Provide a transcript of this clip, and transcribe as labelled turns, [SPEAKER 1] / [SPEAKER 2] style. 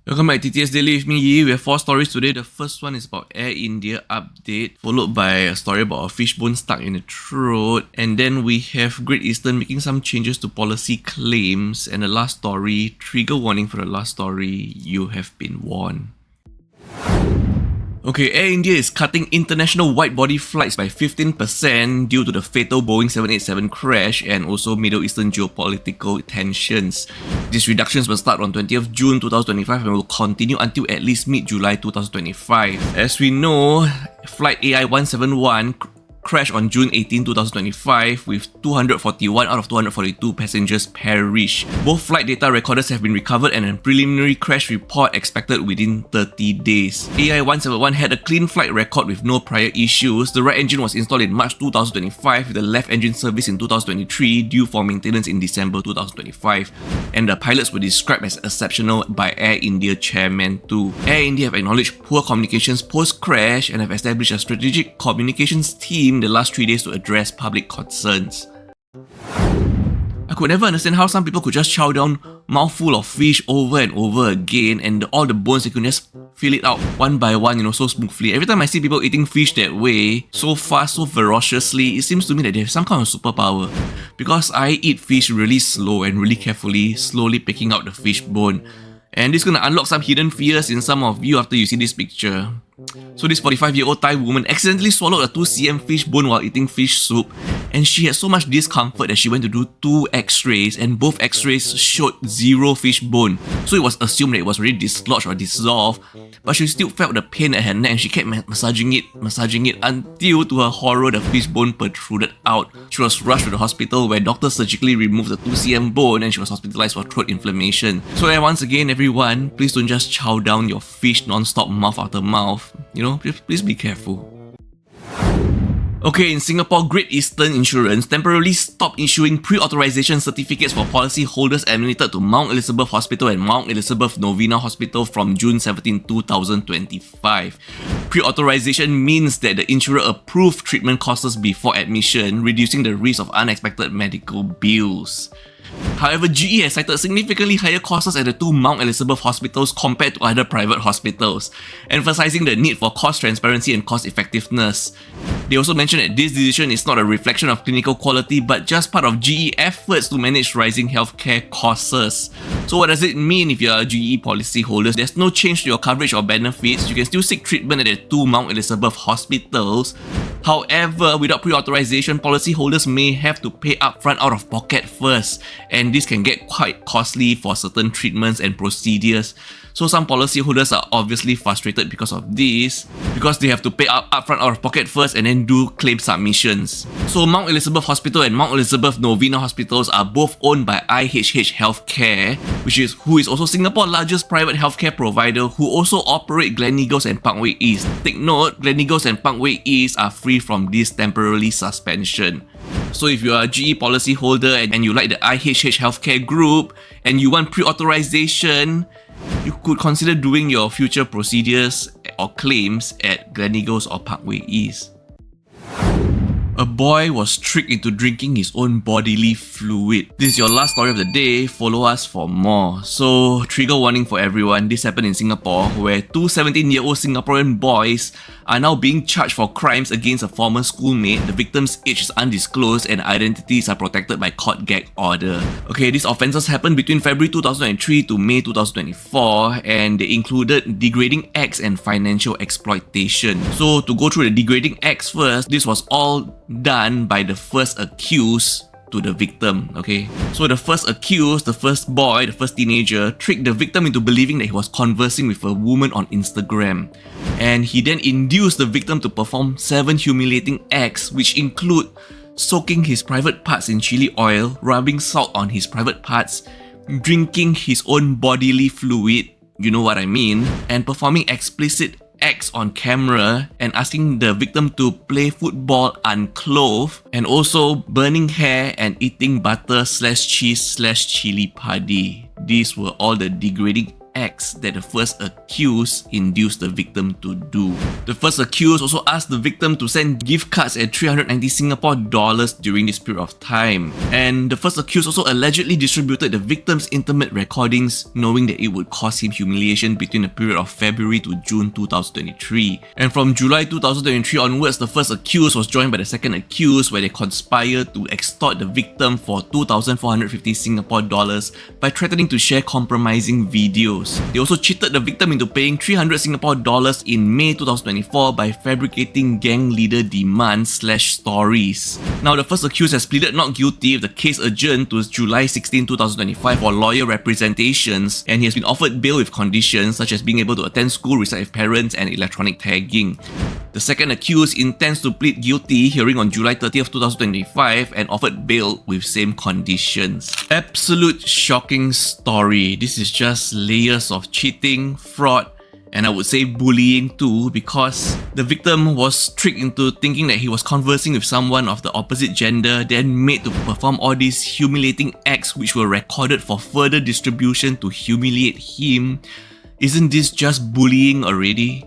[SPEAKER 1] Welcome back to TTS Daily with me, Yi. We have 4 stories today. The first one is about Air India update, followed by a story about a fishbone stuck in the throat. And then we have Great Eastern making some changes to policy claims. And the last story, trigger warning for the last story, you have been warned. Okay, Air India is cutting international wide-body flights by 15% due to the fatal Boeing 787 crash and also Middle Eastern geopolitical tensions. These reductions will start on 20th June 2025 and will continue until at least mid-July 2025. As we know, Flight AI-171 crashed on June 18, 2025 with 241 out of 242 passengers perished. Both flight data recorders have been recovered and a preliminary crash report expected within 30 days. AI-171 had a clean flight record with no prior issues. The right engine was installed in March 2025 with the left engine serviced in 2023 due for maintenance in December 2025, and the pilots were described as exceptional by Air India chairman too. Air India have acknowledged poor communications post-crash and have established a strategic communications team the last 3 days to address public concerns. I could never understand how some people could just chow down mouthful of fish over and over again, and all the bones, they could just fill it out one by one, so smoothly. Every time I see people eating fish that way, so fast, so ferociously, it seems to me that they have some kind of superpower. Because I eat fish really slow and really carefully, slowly picking out the fish bone. And this is gonna unlock some hidden fears in some of you after you see this picture. So this 45-year-old Thai woman accidentally swallowed a 2 cm fish bone while eating fish soup, and she had so much discomfort that she went to do 2 x-rays, and both x-rays showed 0 fish bone. So it was assumed that it was already dislodged or dissolved, but she still felt the pain at her neck and she kept massaging it until, to her horror, the fish bone protruded out. She was rushed to the hospital where doctors surgically removed the 2 cm bone and she was hospitalized for throat inflammation. So once again, everyone, please don't just chow down your fish non-stop mouth after mouth. Please be careful. Okay, in Singapore, Great Eastern Insurance temporarily stopped issuing pre-authorization certificates for policyholders admitted to Mount Elizabeth Hospital and Mount Elizabeth Novena Hospital from June 17, 2025. Pre-authorization means that the insurer approved treatment costs before admission, reducing the risk of unexpected medical bills. However, GE has cited significantly higher costs at the 2 Mount Elizabeth hospitals compared to other private hospitals, emphasizing the need for cost transparency and cost effectiveness. They also mentioned that this decision is not a reflection of clinical quality but just part of GE efforts to manage rising healthcare costs. So what does it mean if you are a GE policyholder? There's no change to your coverage or benefits. You can still seek treatment at the 2 Mount Elizabeth hospitals. However, without pre-authorization, policyholders may have to pay upfront out of pocket first, and this can get quite costly for certain treatments and procedures. So some policyholders are obviously frustrated because of this, because they have to pay upfront out of pocket first and then do claim submissions. So Mount Elizabeth Hospital and Mount Elizabeth Novena Hospitals are both owned by IHH Healthcare, who is also Singapore's largest private healthcare provider, who also operate Gleneagles and Parkway East. Take note, Gleneagles and Parkway East are free from this temporary suspension. So if you are a GE policyholder and you like the IHH Healthcare group and you want pre-authorization, you could consider doing your future procedures or claims at Gleneagles or Parkway East. A boy was tricked into drinking his own bodily fluid. This is your last story of the day. Follow us for more. So, trigger warning for everyone. This happened in Singapore, where 2 17-year-old Singaporean boys are now being charged for crimes against a former schoolmate. The victim's age is undisclosed and identities are protected by court gag order. Okay, these offences happened between February 2003 to May 2024, and they included degrading acts and financial exploitation. So, to go through the degrading acts first, this was all done by the first accused to the victim, okay? So the first accused, the first boy, the first teenager, tricked the victim into believing that he was conversing with a woman on Instagram. And he then induced the victim to perform 7 humiliating acts, which include soaking his private parts in chili oil, rubbing salt on his private parts, drinking his own bodily fluid, you know what I mean, and performing explicit acts on camera and asking the victim to play football unclothed, and also burning hair and eating butter/cheese/chili padi. These were all the degrading acts that the first accused induced the victim to do. The first accused also asked the victim to send gift cards at 390 Singapore dollars during this period of time. And the first accused also allegedly distributed the victim's intimate recordings, knowing that it would cause him humiliation between the period of February to June 2023. And from July 2023 onwards, the first accused was joined by the second accused, where they conspired to extort the victim for 2,450 Singapore dollars by threatening to share compromising videos. They also cheated the victim into paying 300 Singapore dollars in May 2024 by fabricating gang leader demands/stories. Now, the first accused has pleaded not guilty, with the case adjourned to July 16, 2025 for lawyer representations, and he has been offered bail with conditions such as being able to attend school, reside with parents, and electronic tagging. The second accused intends to plead guilty, hearing on July 30th, 2025, and offered bail with same conditions. Absolute shocking story. This is just layers of cheating, fraud, and I would say bullying too, because the victim was tricked into thinking that he was conversing with someone of the opposite gender, then made to perform all these humiliating acts which were recorded for further distribution to humiliate him. Isn't this just bullying already?